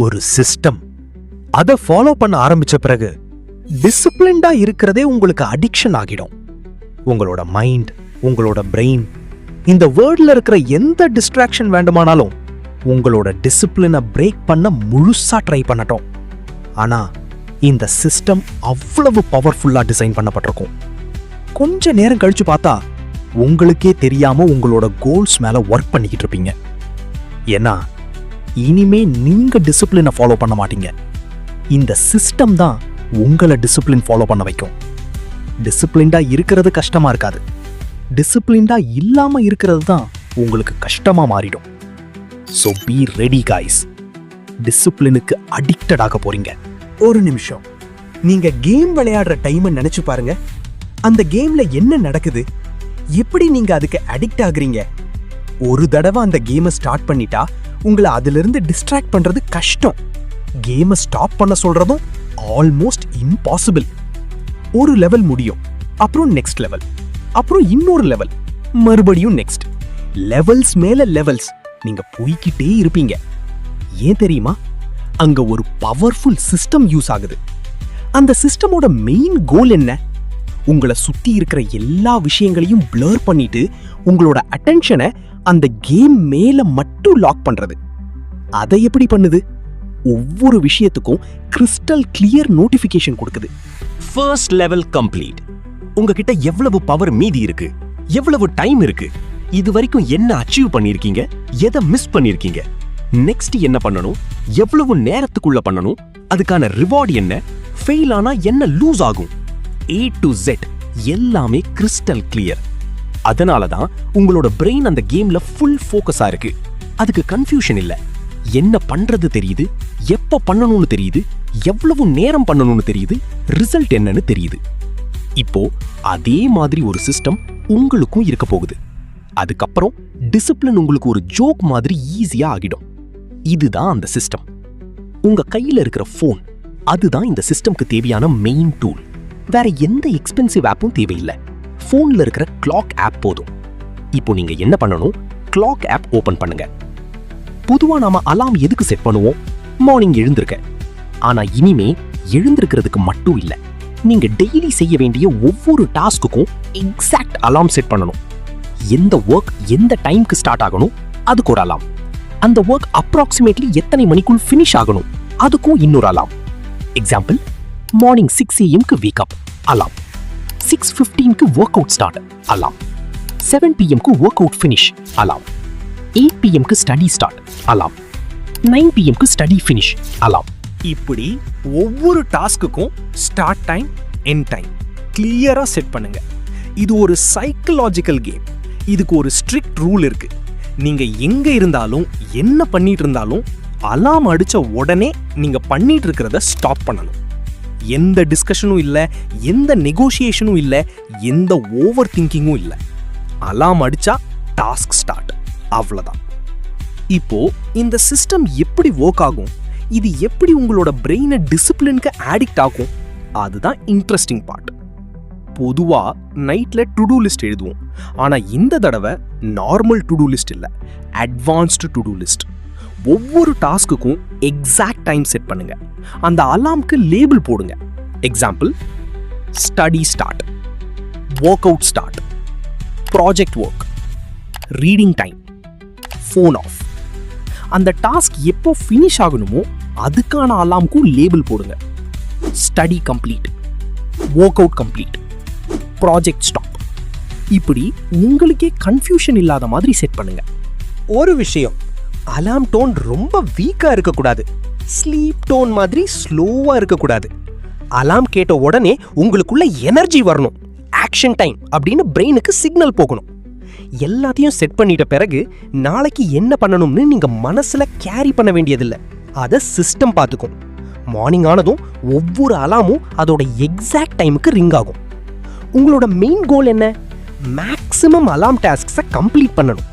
ஒரு சிஸ்டம். அதை ஃபாலோ பண்ண ஆரம்பிச்ச பிறகு டிசிப்ளின்டா இருக்கிறதே உங்களுக்கு அடிக்ஷன் ஆகிடும். உங்களோட மைண்ட், உங்களோட பிரெயின் இந்த வேர்ல்ட்ல இருக்கிற எந்த டிஸ்ட்ராக்ஷன் வேண்டுமானாலும் உங்களோட டிசிப்ளினை பிரேக் பண்ண முழுசா ட்ரை பண்ணட்டும். ஆனா இந்த சிஸ்டம் அவ்வளவு பவர்ஃபுல்லா டிசைன் பண்ணப்பட்டிருக்கும். கொஞ்ச நேரம் கழிச்சு பார்த்தா உங்களுக்கே தெரியாம உங்களோட கோல்ஸ் மேல ஒர்க் பண்ணிக்கிட்டு இருப்பீங்க. ஏன்னா இனிமே நீங்க டிசிப்ளினை ஃபாலோ பண்ண மாட்டீங்க. இந்த சிஸ்டம் தான் உங்களை டிசிப்ளின் ஃபாலோ பண்ண வைக்கும். டிசிப்ளின்டா இருக்கிறது கஷ்டமா இருக்காது, டிசிப்ளின்டா இல்லாம இருக்கிறது தான் உங்களுக்கு கஷ்டமா மாறிடும். So be ready guys. டிசிப்ளினுக்கு அடிக்டட் ஆக போறீங்க. ஒரு நிமிஷம், நீங்க கேம் விளையாடுற டைம் நினைச்சு பாருங்க. அந்த கேம்ல என்ன நடக்குது, எப்படி நீங்க அதுக்கு அடிக்ட் ஆகுறீங்க? ஒரு தடவை அந்த கேமை ஸ்டார்ட் பண்ணிட்டா உங்களை அதுல இருந்து டிஸ்ட்ராக்ட் பண்றது கஷ்டம். கேமை ஸ்டாப் பண்ண சொல்றதும் ஆல்மோஸ்ட் இம்பாசிபிள். ஒரு லெவல் முடியும், அப்புறம் நெக்ஸ்ட் லெவல், அப்புறம் இன்னொரு லெவல், மறுபடியும் நெக்ஸ்ட் லெவல்ஸ் மேல லெவல்ஸ் நீங்க போய்கிட்டே இருப்பீங்க. ஏன் தெரியுமா? அங்க ஒரு பவர்ஃபுல் சிஸ்டம் யூஸ் ஆகுது. அந்த சிஸ்டமோட மெயின் கோல் என்ன? உங்களை சுத்தி இருக்கிற எல்லா விஷயங்களையும் பிளர் பண்ணிட்டு உங்களோட அட்டென்ஷனை அந்த கேம் மேல மட்டும் லாக் பண்றது. அதை எப்படி பண்ணுது? ஒவ்வொரு விஷயத்துக்கும் கிறிஸ்டல் கிளியர் நோட்டிபிகேஷன் கொடுக்குது. First level complete. உங்ககிட்ட எவ்வளவு பவர் மீதி இருக்கு, எவ்வளவு டைம் இருக்கு, இது வரைக்கும் என்ன அச்சீவ் பண்ணிருக்கீங்க, எதை மிஸ் பண்ணிருக்கீங்க, நெக்ஸ்ட் என்ன பண்ணணும், எவ்வளவு நேரத்துக்குள்ள பண்ணணும், அதுக்கான ரிவார்ட் என்ன, ஃபெயில் ஆனா என்ன லூஸ் ஆகும், A to Z எல்லாமே கிறிஸ்டல் கிளியர். அதனால தான் உங்களோட பிரெயின் அந்த கேம்ல ஃபுல் ஃபோக்கஸா இருக்கு. அதுக்கு கன்ஃபியூஷன் இல்ல. என்ன பண்றது தெரியுது, எப்ப பண்ணணும்னு தெரியுது, எவ்வளவு நேரம் பண்ணணும்னு தெரியுது, ரிசல்ட் என்னன்னு தெரியுது. இப்போ அதே மாதிரி ஒரு சிஸ்டம் உங்களுக்கும் இருக்க போகுது. அதுக்கப்புறம் டிசிப்ளின் உங்களுக்கு ஒரு ஜோக் மாதிரி ஈஸியா ஆகிடும். இதுதான் அந்த சிஸ்டம். உங்க கையில இருக்கிற போன், அதுதான் இந்த சிஸ்டம்க்கு தேவையான மெயின் டூல். வேற எந்த எக்ஸ்பென்சிவ் ஆப்பும் தேவையில்லை. போன்ல இருக்கிற கிளாக் ஆப் போதும். இப்போ நீங்க என்ன பண்ணணும்? கிளாக் ஆப் ஓபன் பண்ணுங்க. பொதுவா நாம அலாம் எதுக்கு செட் பண்ணுவோம்? மார்னிங் எழுந்திருக்க. ஆனா இனிமே எழுந்திருக்கிறதுக்கு மட்டும் இல்ல, நீங்க டெய்லி செய்ய வேண்டிய ஒவ்வொரு டாஸ்க்குக்கும் எக்ஸாக்ட் அலாம் செட் பண்ணணும். எந்த ஒர்க் எந்த டைம்க்கு ஸ்டார்ட் ஆகணும், அதுக்கு ஒரு அலாம். அந்த ஒர்க் அப்ராக்சிமேட்லி எத்தனை மணிக்குள் ஃபினிஷ் ஆகணும், அதுக்கும் இன்னொரு alarm. Example, morning 6 AM wake up, alarm. 6:15 work out start, alarm. 7 PM work out finish, alarm. 8 PM study start, alarm. 9 PM study finish, alarm. இப்படி ஒவ்வொரு டாஸ்க்குக்கும் ஸ்டார்ட் டைம், எண்ட் டைம் கிளியரா set பண்ணுங்க. இது ஒரு சைக்கலாஜிக்கல் கேம். இதுக்கு ஒரு strict rule இருக்கு. நீங்க எங்க இருந்தாலும் என்ன பண்ணிட்டு இருந்தாலும் அலாம் அடிச்ச உடனே நீங்க பண்ணிட்டு இருக்கிறத ஸ்டாப் பண்ணணும். எந்த டிஸ்கஷனும் இல்ல, எந்த நெகோசியேஷனும் இல்ல, எந்த ஓவர் திங்கிங்கும் இல்ல. அலாம் அடிச்சா டாஸ்க் ஸ்டார்ட், அவ்வளவுதான். இப்போ இந்த சிஸ்டம் எப்படி ஒர்க் ஆகும், இது எப்படி உங்களோட பிரெயினை டிசிப்ளினுக்கு ஆடிக்ட் ஆகும், அதுதான் இன்ட்ரெஸ்டிங் பார்ட். பொதுவா நைட்ல டு டூ லிஸ்ட் எழுதுவோம். ஆனா இந்த தடவை நார்மல் டு டூ லிஸ்ட் இல்ல, அட்வான்ஸ்டு டு டூ லிஸ்ட். ஒவ்வொரு டாஸ்க்குக்கும் எக்ஸாக்ட் டைம் செட் பண்ணுங்க. அந்த அலார்ம்க்கு லேபிள் போடுங்க. Example, study start, work out start, project work, reading time, phone off. அந்த டாஸ்க் எப்போ ஃபினிஷ் ஆகணுமோ அதுக்கான அலார்ம்க்கும் லேபிள் போடுங்க. Study complete, work out complete, project stop. இப்படி உங்களுக்கே கன்ஃபியூஷன் இல்லாத மாதிரி செட் பண்ணுங்க. ஒரு விஷயம், அலார்ம் டோன் ரொம்ப வீக்கா இருக்கக்கூடாது. ஸ்லீப் டோன் மாதிரி ஸ்லோவா இருக்கக்கூடாது. அலார்ம் கேட்ட உடனே உங்களுக்குள்ள எனர்ஜி வரணும். ஆக்ஷன் டைம் அப்படின்னு பிரெயினுக்கு சிக்னல் போகணும். எல்லாத்தையும் செட் பண்ணிட்ட பிறகு நாளைக்கு என்ன பண்ணணும்னு நீங்க மனசுல கேரி பண்ண வேண்டியதில்லை. அதை சிஸ்டம் பார்த்துக்கும். மார்னிங் ஆனதும் ஒவ்வொரு அலார்மும் அதோட எக்ஸாக்ட் டைமுக்கு ரிங் ஆகும். உங்களோட மெயின் கோல் என்ன? மேக்ஸிமம் அலார்ம் டாஸ்க்ஸை கம்ப்ளீட் பண்ணணும்.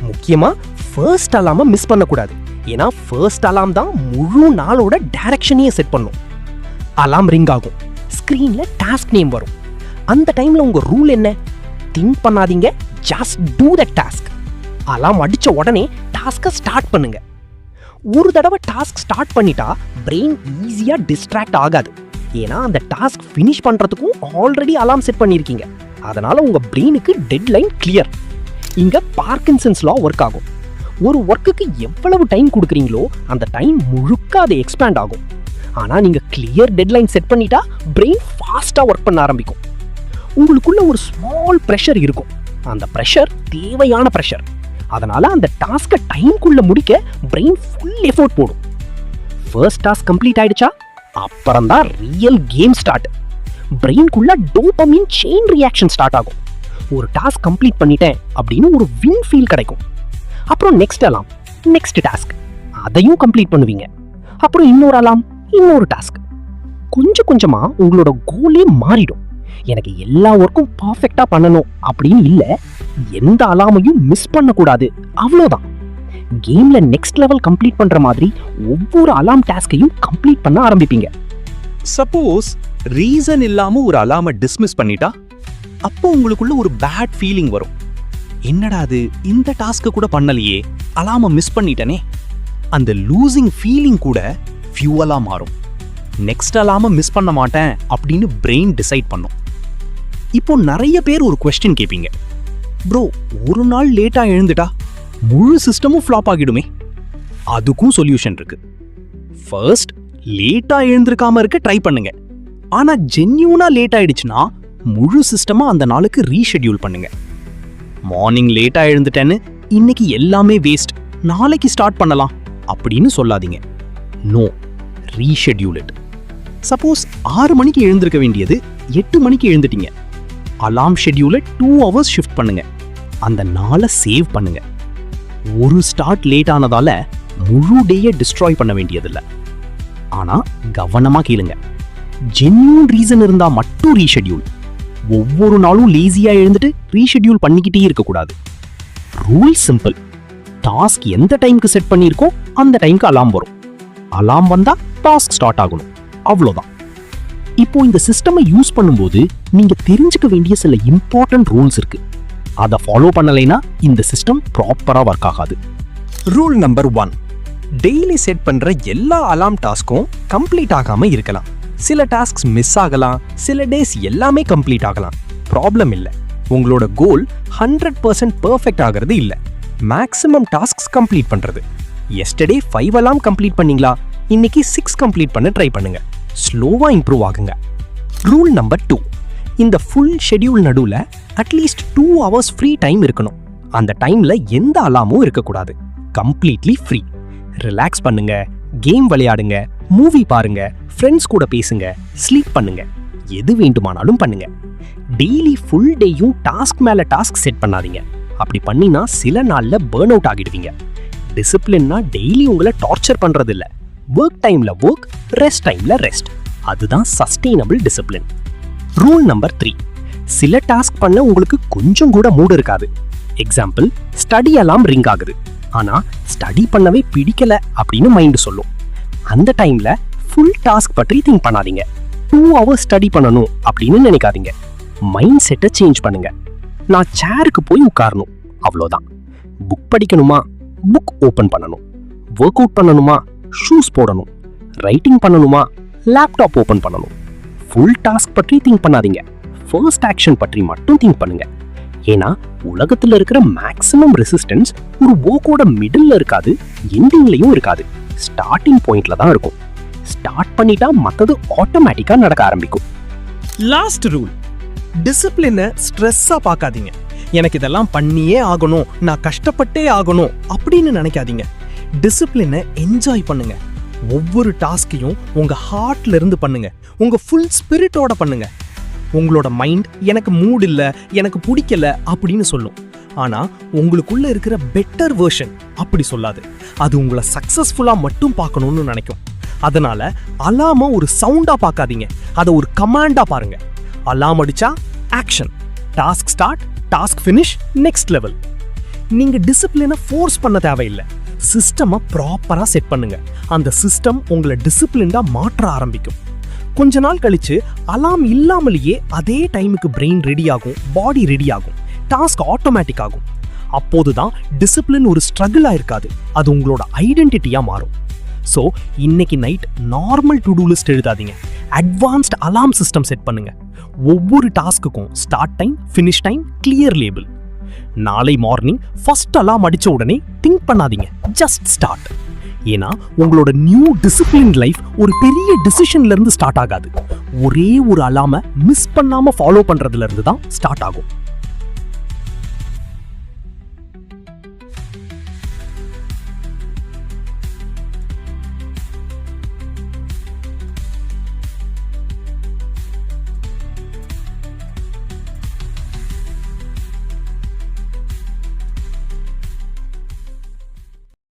முக்கியமா ஃபர்ஸ்ட் அலார்மை மிஸ் பண்ணக்கூடாது. ஏன்னா ஃபர்ஸ்ட் அலார்ம் தான் முழு நாளோட டைரக்ஷனையே செட் பண்ணும். அலார்ம் ரிங் ஆகும், ஸ்க்ரீன்ல டாஸ்க் நேம் வரும். அந்த டைம்ல உங்க ரூல் என்ன? திங்க் பண்ணாதீங்க, just do the task. Alarm அடிச்ச உடனே டாஸ்கை ஸ்டார்ட் பண்ணுங்க. ஒரு தடவை டாஸ்க் ஸ்டார்ட் பண்ணிட்டா பிரெயின் ஈஸியா டிஸ்ட்ராக்ட் ஆகாது. ஏன்னா அந்த டாஸ்க் ஃபினிஷ் பண்றதுக்கும் ஆல்ரெடி அலார்ம் செட் பண்ணியிருக்கீங்க. அதனால உங்க பிரெயினுக்கு டெட்லைன் கிளியர். இங்க பார்க்கின்சன்ஸ் லா ஒர்க் ஆகும். ஒரு ஒர்க்குக்கு எவ்வளவு டைம் கொடுக்குறீங்களோ அந்த டைம் முழுக்க அது எக்ஸ்பேண்ட் ஆகும். ஆனா நீங்க கிளியர் டெட்லைன் செட் பண்ணிட்டா பிரெயின் ஃபாஸ்டா ஒர்க் பண்ண ஆரம்பிக்கும். உங்களுக்குள்ள ஒரு ஸ்மால் ப்ரெஷர் இருக்கும். அந்த ப்ரெஷர் தேவையான ப்ரெஷர். அதனால அந்த டாஸ்கை டைம்குள்ள முடிக்க பிரெயின் ஃபுல் எஃபோர்ட் போடும். ஃபர்ஸ்ட் டாஸ்க் கம்ப்ளீட் ஆயிடுச்சா, அப்புறம் தான் ரியல் கேம் ஸ்டார்ட். பிரெயின்குள்ள டோபமின் செயின் ரியாக்ஷன் ஸ்டார்ட் ஆகும். ஒரு டாஸ்க் கம்ப்ளீட் பண்ணிட்டேன் அப்படின்னு ஒரு வின் ஃபீல் கிடைக்கும். அப்புறம் நெக்ஸ்ட் அலாம், நெக்ஸ்ட் டாஸ்க், அதையும் கம்ப்ளீட் பண்ணுவீங்க. அப்புறம் இன்னொரு அலாம், இன்னொரு டாஸ்க். கொஞ்சம் கொஞ்சமா உங்களோட கோலே மாறிடும். எனக்கு எல்லா ஒர்க்கும் பர்ஃபெக்டா பண்ணணும் அப்படின்னு இல்ல, எந்த அலாமையும் மிஸ் பண்ணக்கூடாது, அவ்வளோதான். கேம்ல நெக்ஸ்ட் லெவல் கம்ப்ளீட் பண்ற மாதிரி ஒவ்வொரு அலாம் டாஸ்கையும் கம்ப்ளீட் பண்ண ஆரம்பிப்பீங்க. சப்போஸ் ரீசன் இல்லாம ஒரு அலாமை டிஸ்மிஸ் பண்ணிட்டா அப்போ உங்களுக்குள்ள ஒரு பேட் ஃபீலிங் வரும். என்னடா அது, இந்த டாஸ்க்கு கூட பண்ணலையே, அலாமை மிஸ் பண்ணிட்டனே. அந்த லூசிங் ஃபீலிங் கூட ஃபியூவலா மாறும். நெக்ஸ்ட் அலாமை மிஸ் பண்ண மாட்டேன் அப்படின்னு பிரெயின் டிசைட் பண்ணும். இப்போ நிறைய பேர் ஒரு கொஸ்டின் கேட்பீங்க, ப்ரோ ஒரு நாள் லேட்டா எழுந்துட்டா முழு சிஸ்டமும் ஃப்ளாப் ஆகிடுமே. அதுக்கும் சொல்யூஷன் இருக்கு. ஃபர்ஸ்ட் லேட்டா எழுந்திருக்காம இருக்க ட்ரை பண்ணுங்க. ஆனா ஜென்யூனா லேட் ஆயிடுச்சுன்னா முழு சிஸ்டமா அந்த நாளுக்கு ரீஷெட்யூல் பண்ணுங்க. மார்னிங் லேட்டா எழுந்துட்டேன்னு இன்னைக்கு எல்லாமே வேஸ்ட், நாளைக்கு ஸ்டார்ட் பண்ணலாம் அப்படின்னு சொல்லாதீங்க. No, reschedule it. சப்போஸ் 6 மணிக்கு எழுந்திருக்க வேண்டியது 8 மணிக்கு எழுந்துட்டீங்க, அலாம் ஷெட்யூலை 2 hours ஷிஃப்ட் பண்ணுங்க. அந்த நாளை சேவ் பண்ணுங்க. ஒரு ஸ்டார்ட் லேட் ஆனதால முழு டேயை டிஸ்ட்ராய் பண்ண வேண்டியதில்லை. ஆனா கவனமா கேளுங்க, ஜென்யூன் ரீசன் இருந்தா மட்டும் ரீஷெட்யூல். ஒவ்வொரு நாளும் லேசியா எழுந்துட்டு ரீஷெட்யூல் பண்ணிக்கிட்டே இருக்கக்கூடாது. Rule simple. டாஸ்க் எந்த டைம்க்கு செட் பண்ணியிருக்கோ அந்த டைம்க்கு அலாம் வரும். அலாம் வந்தா டாஸ்க் ஸ்டார்ட் ஆகணும், அவ்வளோதான். இப்போ இந்த சிஸ்டமை யூஸ் பண்ணும்போது நீங்க தெரிஞ்சுக்க வேண்டிய சில இம்பார்ட்டன்ட் ரூல்ஸ் இருக்கு. அதை ஃபாலோ பண்ணலைன்னா இந்த சிஸ்டம் ப்ராப்பரா ஒர்க் ஆகாது. ரூல் நம்பர் 1, டெய்லி செட் பண்ற எல்லா அலாம் டாஸ்க்கும் கம்ப்ளீட் ஆகாம இருக்கலாம். சில டாஸ்க்ஸ் மிஸ் ஆகலாம், சில டேஸ் எல்லாமே கம்ப்ளீட் ஆகலாம். ப்ராப்ளம் இல்லை. உங்களோட கோல் 100% பெர்ஃபெக்ட் ஆகிறது இல்லை, மேக்ஸிமம் டாஸ்க்ஸ் கம்ப்ளீட் பண்றது. எஸ்டர்டே 5 அலாம் கம்ப்ளீட் பண்ணீங்களா, இன்னைக்கு 6 கம்ப்ளீட் பண்ண ட்ரை பண்ணுங்க. ஸ்லோவா இம்ப்ரூவ் ஆகுங்க. ரூல் நம்பர் 2, இந்த ஃபுல் ஷெட்யூல் நடுவில் அட்லீஸ்ட் 2 hours ஃப்ரீ டைம் இருக்கணும். அந்த டைம்ல எந்த அலாமும் இருக்கக்கூடாது. Completely free. ரிலாக்ஸ் பண்ணுங்க, கேம் விளையாடுங்க, மூவி பாருங்க, ஃப்ரெண்ட்ஸ் கூட பேசுங்க, ஸ்லீப் பண்ணுங்க, எது வேண்டுமானாலும் பண்ணுங்க. டெய்லி ஃபுல் டேயும் டாஸ்க் மேல டாஸ்க் செட் பண்ணாதீங்க. அப்படி பண்ணினா சில நாள்ல பர்ன் அவுட் ஆகிடுவீங்க. டிசிப்ளின்னா டெய்லி உங்களை டார்ச்சர் பண்றது இல்ல. ஒர்க் டைம்ல ஒர்க், ரெஸ்ட் டைம்ல ரெஸ்ட். அதுதான் சஸ்டெயினபிள் டிசிப்ளின். ரூல் நம்பர் 3, சில டாஸ்க் பண்ண உங்களுக்கு கொஞ்சம் கூட மூடு இருக்காது. எக்ஸாம்பிள், ஸ்டடி அலாம் ரிங் ஆகுது, ஆனா ஸ்டடி பண்ணவே பிடிக்கல அப்படின்னு மைண்ட் சொல்லும். அந்த டைம்ல ஃபுல் டாஸ்க் பற்றி திங்க் பண்ணாதீங்க. 2 hours ஸ்டடி பண்ணணும் அப்படின்னு நினைக்காதீங்க. மைண்ட் செட்டை சேஞ்ச் பண்ணுங்க. நான் சேருக்கு போய் உட்காரணும், அவ்வளோதான். புக் படிக்கணுமா, புக் ஓபன் பண்ணணும். ஒர்க் அவுட் பண்ணணுமா, ஷூஸ் போடணும். ரைட்டிங் பண்ணணுமா, லேப்டாப் ஓபன் பண்ணணும். ஃபுல் டாஸ்க் பற்றி திங்க் பண்ணாதீங்க. ஃபர்ஸ்ட் ஆக்ஷன் பற்றி மட்டும் திங்க் பண்ணுங்க. ஏன்னா உலகத்துல இருக்கிற மேக்ஸிமம் ரெசிஸ்டன்ஸ் ஒரு ஒர்க்கோட மிடில்ல இருக்காது, எண்டிங்லயும் இருக்காது, ஸ்டார்டிங் பாயிண்ட்ல தான் இருக்கும். ஸ்டார்ட் பண்ணிட்டா மத்தது ஆட்டோமேட்டிக்கா நடக்க ஆரம்பிக்கும். லாஸ்ட் ரூல், டிசிப்ளினை ஸ்ட்ரெஸ்ஸா பார்க்காதீங்க. எனக்கு இதெல்லாம் பண்ணியே ஆகணும், நான் கஷ்டப்பட்டே ஆகணும் அப்படின்னு நினைக்காதீங்க. டிசிப்ளினை என்ஜாய் பண்ணுங்க. ஒவ்வொரு டாஸ்கையும் உங்க ஹார்ட்ல இருந்து பண்ணுங்க, உங்க ஃபுல் ஸ்பிரிட்டோட பண்ணுங்க. உங்களோட மைண்ட் எனக்கு மூட் இல்ல, எனக்கு பிடிக்கல அப்படின்னு சொல்லும். ஆனா உங்களுக்குள்ள இருக்கிற பெட்டர் வெர்ஷன் அப்படி சொல்லாது. அது உங்களை சக்சஸ்ஃபுல்லா மட்டும் பார்க்கணும்னு நினைக்கும். அதனால அலாம ஒரு சவுண்டா பார்க்காதீங்க, அதை ஒரு கமாண்டா பாருங்க. அலாம் அடிச்சா action, task start, task finish, next level. நீங்க டிசிப்ளினை ஃபோர்ஸ் பண்ண தேவையில்லை. சிஸ்டமை ப்ராப்பரா செட் பண்ணுங்க. அந்த சிஸ்டம் உங்களை டிசிப்ளின்டா மாற்ற ஆரம்பிக்கும். கொஞ்ச நாள் கழிச்சு அலாம் இல்லாமலேயே அதே டைமுக்கு பிரெயின் ரெடி ஆகும், பாடி ரெடி ஆகும், டாஸ்க் ஆட்டோமேட்டிக் ஆகும். அப்போதுதான் டிசிப்ளின் ஒரு ஸ்ட்ரகிளா இருக்காது, அது உங்களோட ஐடென்டிட்டியா மாறும். ஸோ இன்னைக்கு night normal to do list எழுதாதீங்க, அட்வான்ஸ்ட் அலார்ம் சிஸ்டம் செட் பண்ணுங்க. ஒவ்வொரு டாஸ்க்குக்கும் start time, finish time, clear label. நாளை மார்னிங் ஃபர்ஸ்ட் அலார்ம் அடிச்ச உடனே திங்க் பண்ணாதீங்க, ஜஸ்ட் ஸ்டார்ட். ஏன்னா உங்களோட நியூ டிசிப்ளின் லைஃப் ஒரு பெரிய டிசிஷன்ல இருந்து ஸ்டார்ட் ஆகாது, ஒரே ஒரு அலார்மை மிஸ் பண்ணாம ஃபாலோ பண்றதுல இருந்து தான் ஸ்டார்ட் ஆகும்.